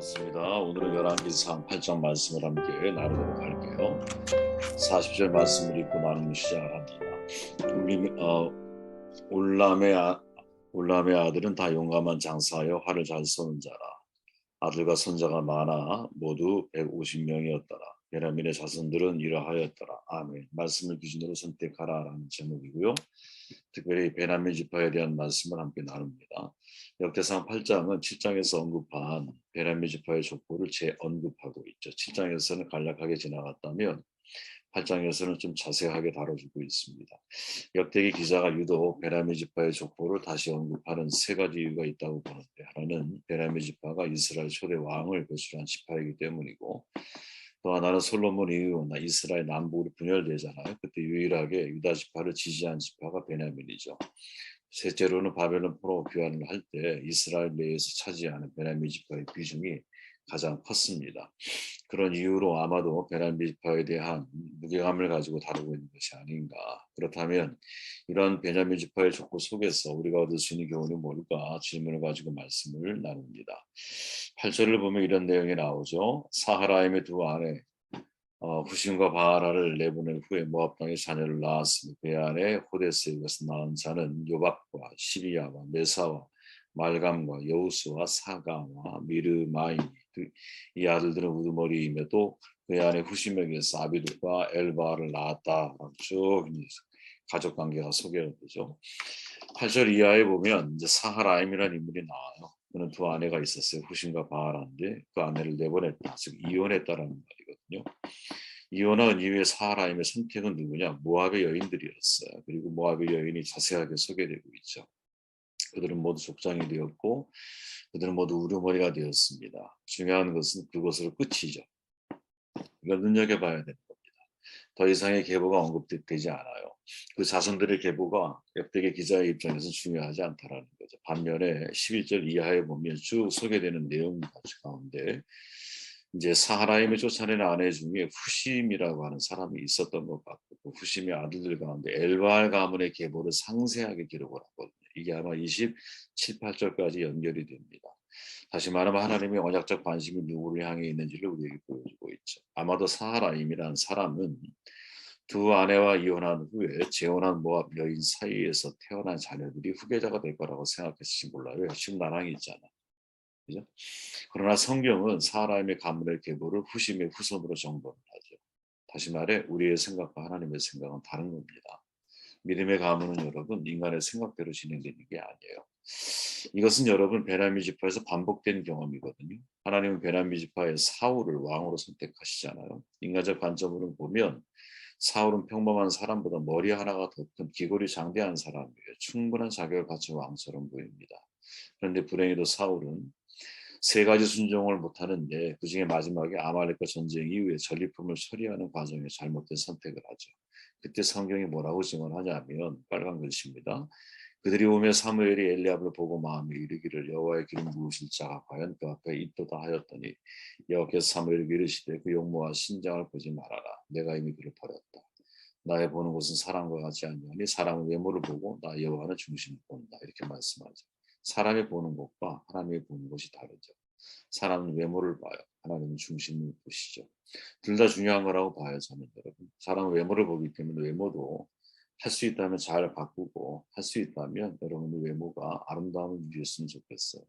반갑습니다. 오늘은 열왕기상 8장 말씀을 함께 나누도록 할게요. 40절 말씀을 읽고 나누는 시작을 합니다. 우리 올람의 아들은 다 용감한 장사하여 활을 잘 쏘는 자라. 아들과 손자가 많아 모두 150명이었더라. 베냐민의 자손들은 이러하였더라. 아멘. 말씀을 기준으로 선택하라라는 제목이고요. 특별히 베냐민 지파에 대한 말씀을 함께 나눕니다. 역대상 8장은 7장에서 언급한 베냐민 지파의 족보를 재언급하고 있죠. 7장에서는 간략하게 지나갔다면 8장에서는 좀 자세하게 다뤄주고 있습니다. 역대기 기자가 유독 베냐민 지파의 족보를 다시 언급하는 세 가지 이유가 있다고 보는데, 하나는 베냐민 지파가 이스라엘 초대 왕을 배출한 지파이기 때문이고, 또 하나는 솔로몬 이후 이스라엘 남북으로 분열되잖아요. 그때 유일하게 유다 지파를 지지한 지파가 베냐민이죠. 셋째로는 바벨론 포로 귀환을 할 때 이스라엘 내에서 차지하는 베냐민 지파의 비중이 가장 컸습니다. 그런 이유로 아마도 베냐민 지파에 대한 무게감을 가지고 다루고 있는 것이 아닌가. 그렇다면 이런 베냐민 지파의 족보 속에서 우리가 얻을 수 있는 교훈이 뭘까 질문을 가지고 말씀을 나눕니다. 8절을 보면 이런 내용이 나오죠. 사하라임의 두 아내 후심과 바하라를 내보낸 후에 모압 땅에 자녀를 낳았으니 그 안에 호데스에서 낳은 자는 요밥과 시비야와 메사와 말감과 여우스와 사가와 미르마이, 이 아들들은 우두머리임에도 그 안에 후심에게서 아비들과 엘바를 낳았다라고 쭉 가족 관계가 소개가 되죠. 8절 이하에 보면 이제 사하라임이라는 인물이 나와요. 그는 두 아내가 있었어요. 후심과 바하라인데 그 아내를 내보냈다, 즉 이혼했다라는 말이거든요. 이혼한 이후에 사하라임의 선택은 누구냐? 모압의 여인들이었어요. 그리고 모압의 여인이 자세하게 소개되고 있죠. 그들은 모두 족장이 되었고 그들은 모두 우두머리가 되었습니다. 중요한 것은 그것으로 끝이죠. 이걸 눈여겨봐야 되는 겁니다. 더 이상의 계보가 언급되지 않아요. 그 자손들의 계보가 역대기 기자의 입장에서 중요하지 않다라는 거죠. 반면에 11절 이하에 보면 쭉 소개되는 내용 가운데 이제 사하라임을 쫓아낸 아내 중에 후심이라고 하는 사람이 있었던 것 같고, 그 후심의 아들들 가운데 엘바알 가문의 계보를 상세하게 기록을 하거든요. 이게 아마 27, 8절까지 연결이 됩니다. 다시 말하면 하나님의 언약적 관심이 누구를 향해 있는지를 우리에게 보여주고 있죠. 아마도 사하라임이라는 사람은 두 아내와 이혼한 후에 재혼한 모압 여인 사이에서 태어난 자녀들이 후계자가 될 거라고 생각했을지 몰라요. 심란항이 있잖아. 그죠? 그러나 성경은 사하라임의 가문의 계보를 후심의 후손으로 정벌을 하죠. 다시 말해 우리의 생각과 하나님의 생각은 다른 겁니다. 믿음의 가문은 여러분 인간의 생각대로 진행되는 게 아니에요. 이것은 여러분 베냐민 지파에서 반복된 경험이거든요. 하나님은 베냐민 지파의 사울을 왕으로 선택하시잖아요. 인간적 관점으로 보면 사울은 평범한 사람보다 머리 하나가 더 큰 기골이 장대한 사람이에요. 충분한 자격을 갖춘 왕처럼 보입니다. 그런데 불행히도 사울은 세 가지 순종을 못하는데 그중에 마지막에 아말렉과 전쟁 이후에 전리품을 처리하는 과정에 잘못된 선택을 하죠. 그때 성경이 뭐라고 증언하냐면 빨간 글씨입니다. 그들이 오며 사무엘이 엘리압을 보고 마음에 이르기를 여호와의 기름 부으실 자가 과연 그 앞에 있도다 하였더니 여호와께서 사무엘에게 이르시되 그 용모와 신장을 보지 말아라. 내가 이미 그를 버렸다. 나의 보는 것은 사람과 같지 아니하니 사람은 외모를 보고 나 여호와는 중심을 본다. 이렇게 말씀하죠. 사람이 보는 것과 하나님이 보는 것이 다르죠. 사람은 외모를 봐요. 하나님은 중심을 보시죠. 둘 다 중요한 거라고 봐요, 저는 여러분. 사람은 외모를 보기 때문에 외모도 할 수 있다면 잘 바꾸고 할 수 있다면 여러분의 외모가 아름다움을 누렸으면 좋겠어요.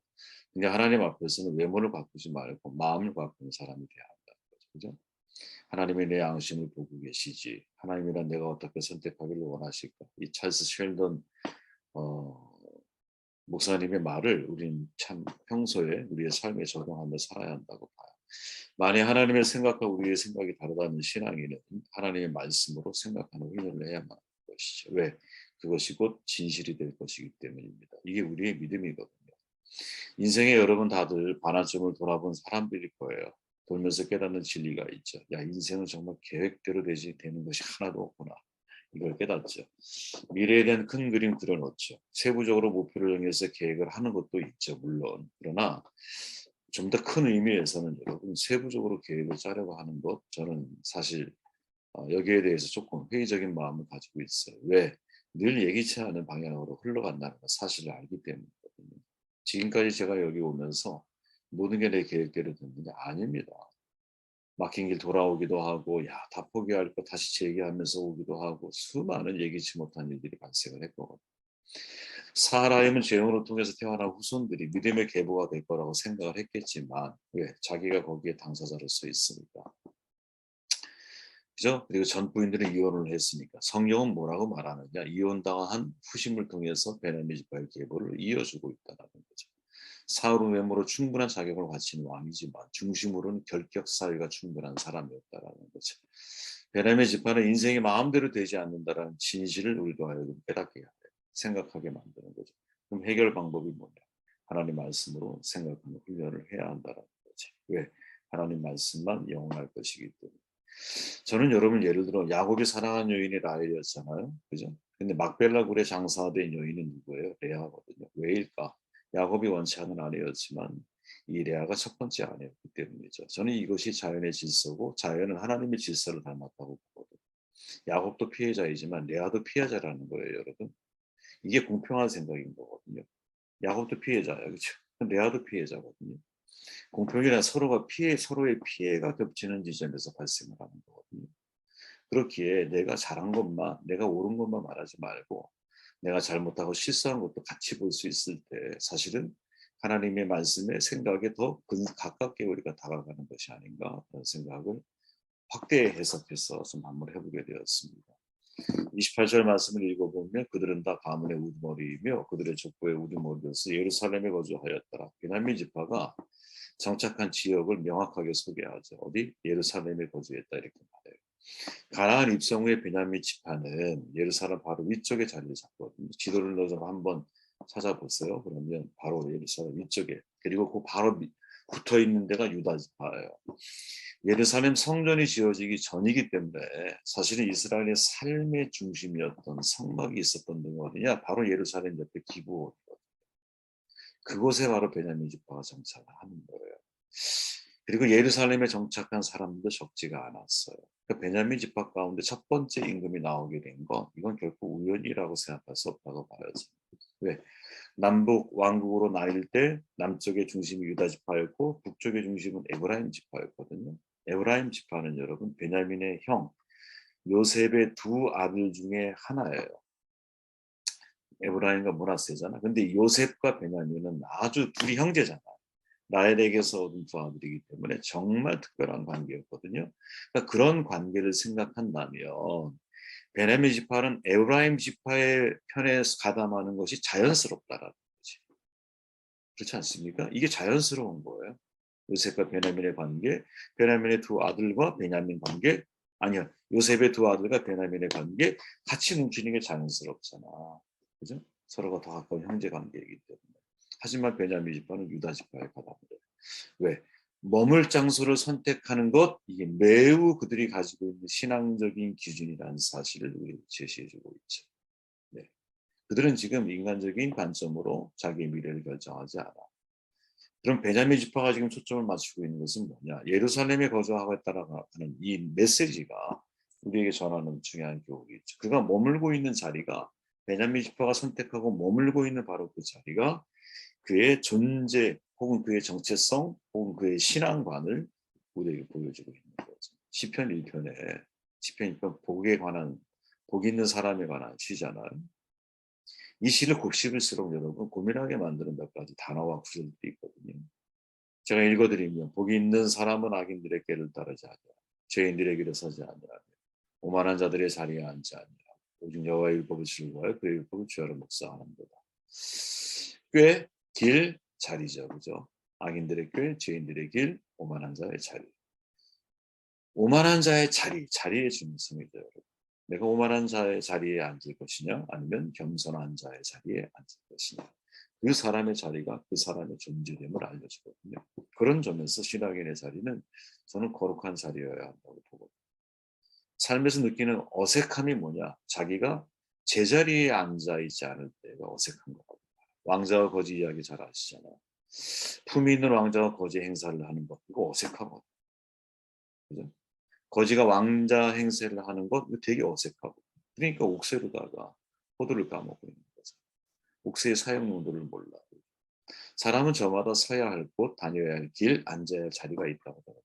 근데 하나님 앞에서는 외모를 바꾸지 말고 마음을 바꾸는 사람이 돼야 한다는 거죠. 그죠? 하나님이 내 양심을 보고 계시지. 하나님이란 내가 어떻게 선택하기를 원하실까? 이 찰스 쉘던 어, 목사님의 말을 우린 참 평소에 우리의 삶에 적용하며 살아야 한다고 봐요. 만약 하나님의 생각과 우리의 생각이 다르다는 신앙인은 하나님의 말씀으로 생각하는 훈련을 해야만 하는 것이죠. 왜? 그것이 곧 진실이 될 것이기 때문입니다. 이게 우리의 믿음이거든요. 인생에 여러분 다들 반환점을 돌아본 사람들일 거예요. 돌면서 깨닫는 진리가 있죠. 야, 인생은 정말 계획대로 되는 것이 하나도 없구나. 이걸 깨닫죠. 미래에 대한 큰 그림 그려놓죠. 세부적으로 목표를 정해서 계획을 하는 것도 있죠, 물론. 그러나 좀 더 큰 의미에서는 여러분 세부적으로 계획을 짜려고 하는 것, 저는 사실 여기에 대해서 조금 회의적인 마음을 가지고 있어요. 왜? 늘 예기치 않은 방향으로 흘러간다는 걸 사실을 알기 때문이거든요. 지금까지 제가 여기 오면서 모든 게 내 계획대로 됐느냐? 아닙니다. 막힌 길 돌아오기도 하고 야 다 포기할 거 다시 재기하면서 오기도 하고 수많은 예기치 못한 일들이 발생을 했거든요. 사라임은 죄응으로 통해서 태어난 후손들이 믿음의 계보가 될 거라고 생각을 했겠지만 왜? 자기가 거기에 당사자로서 있으니까. 그죠? 그리고 전 부인들은 이혼을 했으니까. 성경은 뭐라고 말하느냐? 이혼당한 후심을 통해서 베냐민 지파의 계보를 이어주고 있다는 거죠. 사울은 외모로 충분한 자격을 갖춘 왕이지만 중심으로는 결격 사회가 충분한 사람이었다라는 거죠. 베냐민 지파는 인생이 마음대로 되지 않는다라는 진실을 우리도 하여금 깨닫게 해야 돼요. 생각하게 만드는 거죠. 그럼 해결 방법이 뭐냐? 하나님 말씀으로 생각하는 훈련을 해야 한다는 거죠. 왜? 하나님 말씀만 영원할 것이기 때문에. 저는 여러분 예를 들어 야곱이 사랑한 여인이 라헬이었잖아요. 그죠? 근데 막벨라 굴에 장사된 여인은 누구예요? 레아거든요. 왜일까? 야곱이 원치 않은 아내였지만 이 레아가 첫 번째 아내였기 때문이죠. 저는 이것이 자연의 질서고 자연은 하나님의 질서를 닮았다고 보거든요. 야곱도 피해자이지만 레아도 피해자라는 거예요, 여러분. 이게 공평한 생각인 거거든요. 야곱도 피해자예요, 그렇죠? 레아도 피해자거든요. 공평이란 서로의 피해가 겹치는 지점에서 발생을 하는 거거든요. 그렇기에 내가 잘한 것만, 내가 옳은 것만 말하지 말고 내가 잘못하고 실수한 것도 같이 볼 수 있을 때 사실은 하나님의 말씀에 생각에 더 가깝게 우리가 다가가는 것이 아닌가 그런 생각을 확대 해석해서 좀 한번 해보게 되었습니다. 28절 말씀을 읽어보면 그들은 다 가문의 우두머리이며 그들의 족보의 우두머리로서 예루살렘에 거주하였더라. 베냐민 지파가 정착한 지역을 명확하게 소개하죠. 어디? 예루살렘에 거주했다 이렇게 말해요. 가나안 입성 후에 베냐민 지파는 예루살렘 바로 위쪽에 자리를 잡거든요. 지도를 넣어서 한번 찾아보세요. 그러면 바로 예루살렘 위쪽에 그리고 그 바로 붙어 있는 데가 유다 지파예요. 예루살렘 성전이 지어지기 전이기 때문에 사실은 이스라엘의 삶의 중심이었던 성막이 있었던 데가 어디냐? 바로 예루살렘 옆에 기브온. 그곳에 바로 베냐민 지파가 정착을 하는 거예요. 그리고 예루살렘에 정착한 사람들도 적지가 않았어요. 그 베냐민 지파 가운데 첫 번째 임금이 나오게 된 건 이건 결코 우연이라고 생각할 수 없다고 봐야죠. 왜? 남북 왕국으로 나뉠 때 남쪽의 중심이 유다 지파였고 북쪽의 중심은 에브라임 지파였거든요. 에브라임 지파는 여러분 베냐민의 형 요셉의 두 아들 중에 하나예요. 에브라임과 므낫세잖아. 근데 요셉과 베냐민은 아주 둘이 형제잖아. 라헬에게서 얻은 두 아들이기 때문에 정말 특별한 관계였거든요. 그러니까 그런 관계를 생각한다면 베냐민 지파는 에브라임 지파의 편에 가담하는 것이 자연스럽다라는 거지. 그렇지 않습니까? 이게 자연스러운 거예요. 요셉과 베냐민의 관계, 베냐민의 두 아들과 베냐민 관계, 아니야. 요셉의 두 아들과 베냐민의 관계 같이 뭉치는 게 자연스럽잖아. 그죠? 서로가 더 가까운 형제 관계이기 때문에. 하지만 베냐민 지파는 유다 지파에 가담을 해요. 왜? 머물 장소를 선택하는 것 이게 매우 그들이 가지고 있는 신앙적인 기준이라는 사실을 우리 제시해주고 있죠. 네. 그들은 지금 인간적인 관점으로 자기의 미래를 결정하지 않아. 그럼 베냐민 지파가 지금 초점을 맞추고 있는 것은 뭐냐? 예루살렘에 거주하겠다라는 이 메시지가 우리에게 전하는 중요한 교훈이 있죠. 그가 머물고 있는 자리가 베냐민 지파가 선택하고 머물고 있는 바로 그 자리가 그의 존재 혹은 그의 정체성 혹은 그의 신앙관을 우리에게 보여주고 있는 거죠. 시편 1편에 시편 1편 복 있는 사람에 관한 시잖아요. 이 시를 곡 씹을수록 여러분 고민하게 만드는 몇 가지 단어와 구절들이 있거든요. 제가 읽어드리면 복이 있는 사람은 악인들의 길을 따르지 아니하며 죄인들의 길에 서지 아니하며 오만한 자들의 자리에 앉지 아니하며 오직 여호와의 율법을 즐거워하여 그의 율법을 주야로 묵상하는도다. 꽤 길 자리죠, 그죠? 악인들의 길, 죄인들의 길, 오만한 자의 자리. 오만한 자의 자리의 중요성이죠, 여러분. 내가 오만한 자의 자리에 앉을 것이냐, 아니면 겸손한 자의 자리에 앉을 것이냐. 그 사람의 자리가 그 사람의 존재됨을 알려주거든요. 그런 점에서 신앙인의 자리는 저는 거룩한 자리여야 한다고 보거든요. 삶에서 느끼는 어색함이 뭐냐? 자기가 제자리에 앉아 있지 않을 때가 어색한 거거든요. 왕자와 거지 이야기 잘 아시잖아요. 품위 있는 왕자가 거지 행사를 하는 것 이거 어색하거든요. 그죠? 거지가 왕자 행세를 하는 것 이거 되게 어색하고 그러니까 옥새로다가 포도를 까먹고 있는 거죠. 옥새의 사용 용도를 몰라. 사람은 저마다 서야 할 곳, 다녀야 할 길, 앉아야 할 자리가 있다고 봐요.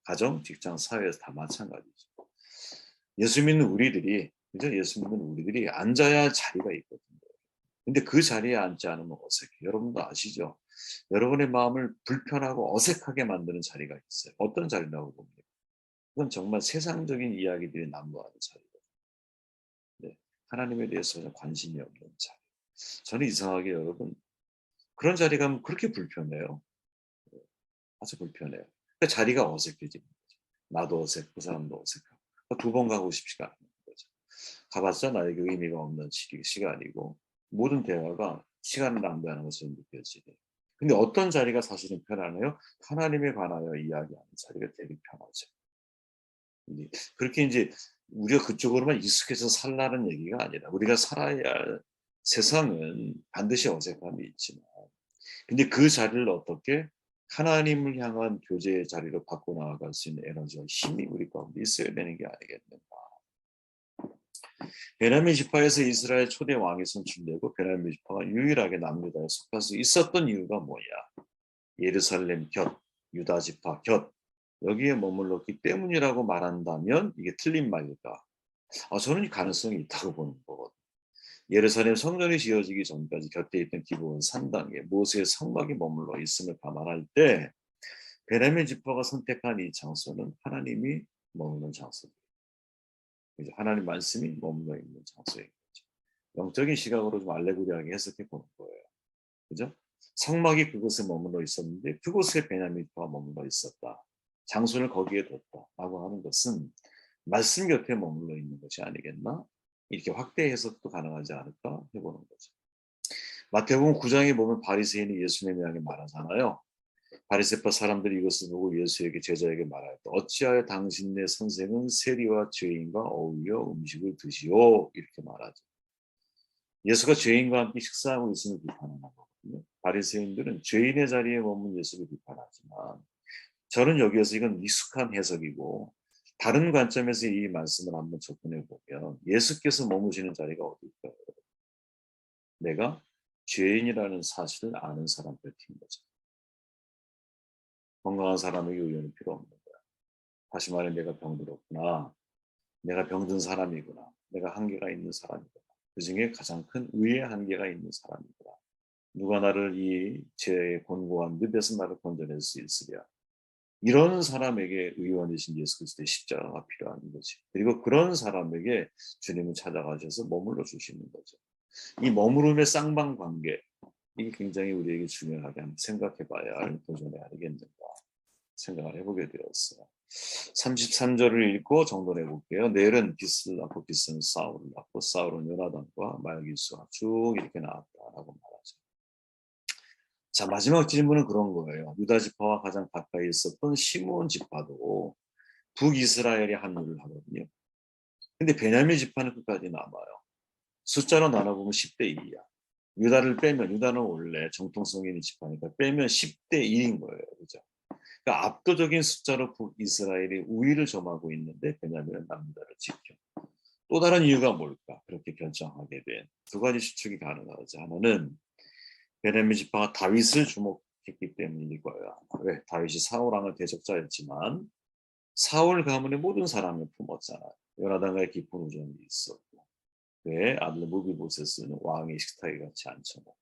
가정, 직장, 사회에서 다 마찬가지죠. 예수 믿는 우리들이, 그죠? 예수 믿는 우리들이 앉아야 할 자리가 있거든요. 근데 그 자리에 앉지 않으면 어색해. 여러분도 아시죠? 여러분의 마음을 불편하고 어색하게 만드는 자리가 있어요. 어떤 자리라고 봅니까? 그건 정말 세상적인 이야기들이 난무하는 자리거든요. 네. 하나님에 대해서 전혀 관심이 없는 자리. 저는 이상하게 여러분, 그런 자리 가면 그렇게 불편해요. 아주 불편해요. 그 자리가 어색해지는 거죠. 나도 어색, 그 사람도 어색하고. 두 번 가고 싶지가 않은 거죠. 가봤자 나에게 의미가 없는 시간이고, 모든 대화가 시간을 낭비하는 것처럼 느껴지네. 근데 어떤 자리가 사실은 편하나요? 하나님에 관하여 이야기하는 자리가 되게 편하죠. 그렇게 이제 우리가 그쪽으로만 익숙해서 살라는 얘기가 아니라 우리가 살아야 할 세상은 반드시 어색함이 있지만, 근데 그 자리를 어떻게 하나님을 향한 교제의 자리로 바꿔 나아갈 수 있는 에너지와 힘이 우리 가운데 있어야 되는 게 아니겠는가. 베냐민 지파에서 이스라엘 초대 왕이 선출되고 베냐민 지파가 유일하게 남유다에 속할 수 있었던 이유가 뭐냐? 예루살렘 곁, 유다 지파 곁, 여기에 머물렀기 때문이라고 말한다면 이게 틀린 말일까? 저는 이 가능성이 있다고 보는 거거든요. 예루살렘 성전이 지어지기 전까지 곁에 있던 기브온 산당에 모세의 성막이 머물러 있음을 감안할 때 베냐민 지파가 선택한 이 장소는 하나님이 머무는 장소입니다. 하나님 말씀이 머물러 있는 장소인 거죠. 영적인 시각으로 좀 알레고리하게 해석해 보는 거예요. 그죠? 성막이 그곳에 머물러 있었는데 그곳에 베냐민 지파가 머물러 있었다. 장소를 거기에 뒀다라고 하는 것은 말씀 곁에 머물러 있는 것이 아니겠나? 이렇게 확대 해석도 가능하지 않을까 해보는 거죠. 마태복음 9장에 보면 바리새인이 예수님을 향해 말하잖아요. 바리새파 사람들이 이것을 보고 예수에게 제자에게 말하였다. 어찌하여 당신네 선생은 세리와 죄인과 어울려 음식을 드시오? 이렇게 말하죠. 예수가 죄인과 함께 식사하고 있음을 비판하는 거거든요. 바리새인들은 죄인의 자리에 머문 예수를 비판하지만 저는 여기에서 이건 익숙한 해석이고 다른 관점에서 이 말씀을 한번 접근해 보면 예수께서 머무시는 자리가 어디일까요? 내가 죄인이라는 사실을 아는 사람 곁인 거죠. 건강한 사람에게 의견이 필요 없는 거야. 다시 말해 내가 병들었구나. 내가 병든 사람이구나. 내가 한계가 있는 사람이구나. 그중에 가장 큰 의의 한계가 있는 사람이구나. 누가 나를 이 죄의 곤고한 늪에서 나를 건져낼 수 있으랴. 이런 사람에게 의원이신 예수 그리스도의 십자가가 필요한 거지. 그리고 그런 사람에게 주님은 찾아가셔서 머물러 주시는 거죠. 이 머무름의 쌍방관계, 이게 굉장히 우리에게 중요하게 한번 생각해 봐야 할 도전이 아니겠는가 생각을 해보게 되었어요. 33절을 읽고 정돈해 볼게요. 넬은 깃을 낳고 깃은 사울을 낳고 사울은 요나단과 말기수와 쭉 이렇게 나왔다라고 말하죠. 자, 마지막 질문은 그런 거예요. 유다 지파와 가장 가까이 있었던 시므온 지파도 북이스라엘이 합류를 하거든요. 근데 베냐민 지파는 끝까지 남아요. 숫자로 나눠보면 10대 1이야. 유다를 빼면, 유다는 원래 정통성 있는 지파니까 빼면 10대 1인 거예요. 그죠? 그러니까 압도적인 숫자로 북이스라엘이 우위를 점하고 있는데 베냐민은 남유다를 지켜. 또 다른 이유가 뭘까? 그렇게 결정하게 된 두 가지 추측이 가능하죠. 하나는 베냐민 지파가 다윗을 주목했기 때문일 거예요. 왜? 다윗이 사울 왕의 대적자였지만 사울 가문의 모든 사랑을 품었잖아요. 요나단과의 깊은 우정이 있었고 왜 아들 무비보셋은 왕의 식탁에 같이 앉혀놓고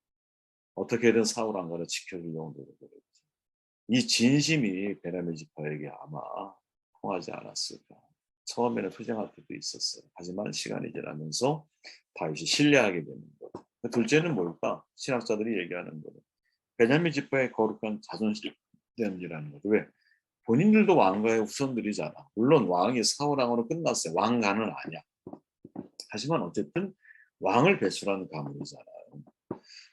어떻게든 사울 왕가를 지켜주려고 노력했죠. 이 진심이 베냐민 지파에게 아마 통하지 않았을까. 처음에는 투쟁할 때도 있었어요. 하지만 시간이 지나면서 다윗이 신뢰하게 되는 거죠. 둘째는 뭘까? 신학자들이 얘기하는 거죠. 베냐민 지파의 거룩한 자존심 때문이라는 거죠. 왜? 본인들도 왕가의 후손들이잖아. 물론 왕이 사울 왕으로 끝났어요. 왕가는 아니야. 하지만 어쨌든 왕을 배출하는 가문이잖아요.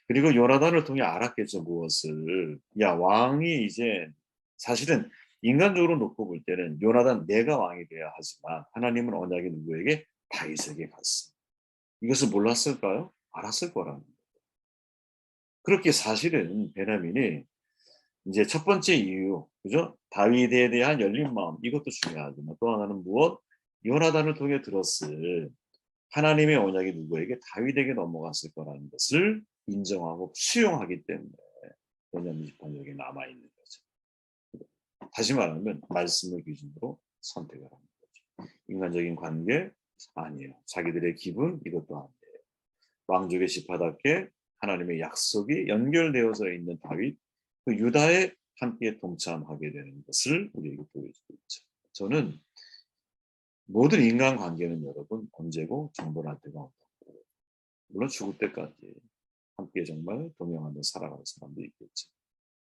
그리고 요나단을 통해 알았겠죠. 무엇을. 야, 왕이 이제 사실은 인간적으로 놓고 볼 때는 요나단 내가 왕이 돼야 하지만 하나님은 언약이 누구에게? 다윗에게 갔어. 이것을 몰랐을까요? 알았을 거라는 거예요. 그렇게 사실은 베냐민이 이제 첫 번째 이유, 그죠? 다윗에 대한 열린 마음, 이것도 중요하지만 또 하나는 무엇? 요나단을 통해 들었을 하나님의 언약이 누구에게? 다윗에게 넘어갔을 거라는 것을 인정하고 수용하기 때문에 왜냐하면 이 번역에 남아있는 거죠. 다시 말하면 말씀을 기준으로 선택을 하는 거죠. 인간적인 관계? 아니에요. 자기들의 기분? 이것도 아니에요. 왕족의 지파답게 하나님의 약속이 연결되어져 있는 다윗, 그 유다에 함께 동참하게 되는 것을 우리에게 보여주고 있죠. 저는 모든 인간관계는 여러분 언제고 정벌할 때가 없고, 물론 죽을 때까지 함께 정말 동행하며 살아가는 사람도 있겠죠.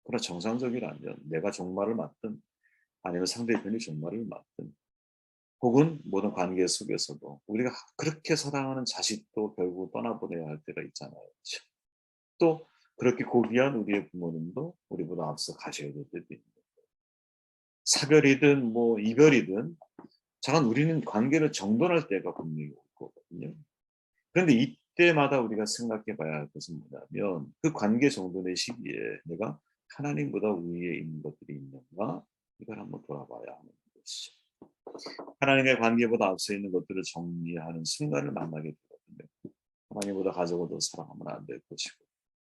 그러나 정상적이라면 내가 종말을 맞든 아니면 상대편이 종말을 맞든, 혹은 모든 관계 속에서도 우리가 그렇게 사랑하는 자식도 결국 떠나보내야 할 때가 있잖아요. 그렇죠? 또 그렇게 고귀한 우리의 부모님도 우리보다 앞서 가셔야 될 때도 있는 거예요. 사별이든 뭐 이별이든 잠깐 우리는 관계를 정돈할 때가 분명히 올 거거든요. 그런데 이때마다 우리가 생각해 봐야 할 것은 뭐냐면 그 관계 정돈의 시기에 내가 하나님보다 위에 있는 것들이 있는가, 이걸 한번 돌아봐야 하는 것이죠. 하나님의 관계보다 앞서 있는 것들을 정리하는 순간을 만나게 되거든요. 하나님보다 가족을 더 사랑하면 안 될 것이고,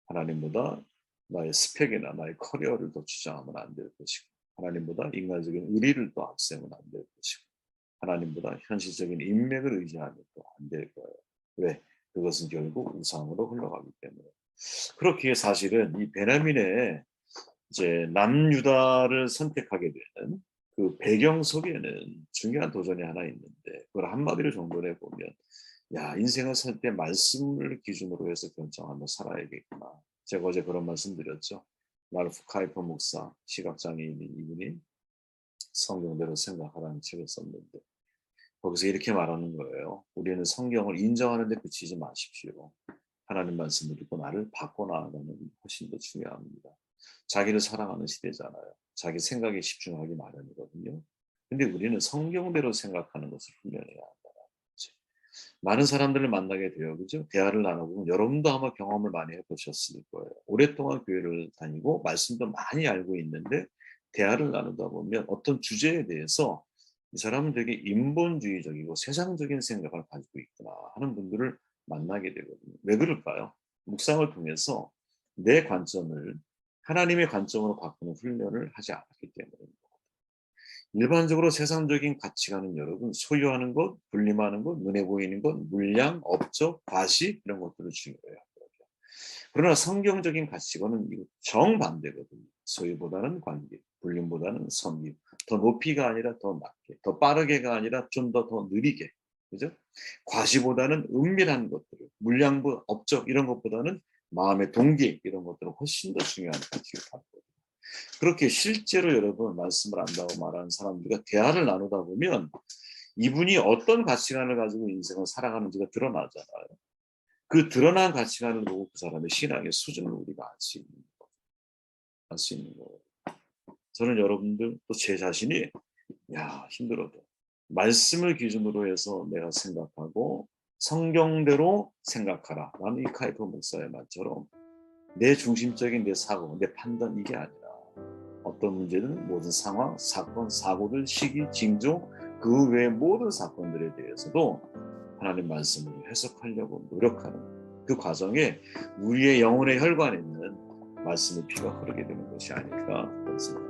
하나님보다 나의 스펙이나 나의 커리어를 더 주장하면 안 될 것이고, 하나님보다 인간적인 의리를 더 앞세우면 안 될 것이고, 하나님보다 현실적인 인맥을 의지하면 또 안 될 거예요. 왜? 그것은 결국 우상으로 흘러가기 때문에. 그렇기에 사실은 이 베냐민의 이제 남유다를 선택하게 되는 그 배경 속에는 중요한 도전이 하나 있는데, 그걸 한마디로 정돈해 보면, 야, 인생을 살 때 말씀을 기준으로 해서 결정하며 살아야겠구나. 제가 어제 그런 말씀 드렸죠. 랄프 카이퍼 목사, 시각장애인인 이분이 성경대로 생각하라는 책을 썼는데, 거기서 이렇게 말하는 거예요. 우리는 성경을 인정하는 데 그치지 마십시오. 하나님 말씀을 듣고 나를 바꿔나가는 훨씬 더 중요합니다. 자기를 사랑하는 시대잖아요. 자기 생각에 집중하기 마련이거든요. 근데 우리는 성경대로 생각하는 것을 훈련해야 한다는 거지. 많은 사람들을 만나게 돼요. 그죠? 대화를 나눠보면 여러분도 아마 경험을 많이 해보셨을 거예요. 오랫동안 교회를 다니고 말씀도 많이 알고 있는데 대화를 나누다 보면 어떤 주제에 대해서 이 사람은 되게 인본주의적이고 세상적인 생각을 가지고 있구나 하는 분들을 만나게 되거든요. 왜 그럴까요? 묵상을 통해서 내 관점을 하나님의 관점으로 바꾸는 훈련을 하지 않았기 때문입니다. 일반적으로 세상적인 가치관은 여러분 소유하는 것, 군림하는 것, 눈에 보이는 것, 물량, 업적, 과시 이런 것들을 중요해요. 그러나 성경적인 가치관은 정반대거든요. 소유보다는 관계, 불림보다는 섬김. 더 높이가 아니라 더 낮게, 더 빠르게가 아니라 좀 더 느리게. 그죠? 과시보다는 은밀한 것들을, 물량부, 업적 이런 것보다는 마음의 동기 이런 것들은 훨씬 더 중요한 가치를 갖고 있거든요. 그렇게 실제로 여러분 말씀을 안다고 말하는 사람들과 대화를 나누다 보면 이분이 어떤 가치관을 가지고 인생을 살아가는지가 드러나잖아요. 그 드러난 가치관을 보고 그 사람의 신앙의 수준을 우리가 알 수 있는 거예요. 저는 여러분들 또 제 자신이 힘들어도 말씀을 기준으로 해서 내가 생각하고 성경대로 생각하라 라는 이 카이퍼 목사의 말처럼 내 중심적인 내 사고, 내 판단 이게 아니라 어떤 문제든 모든 상황, 사건, 사고들, 시기, 징조 그 외의 모든 사건들에 대해서도 하나님 말씀을 해석하려고 노력하는 그 과정에 우리의 영혼의 혈관에 있는 말씀의 피가 흐르게 되는 것이 아닐까 그런 생각.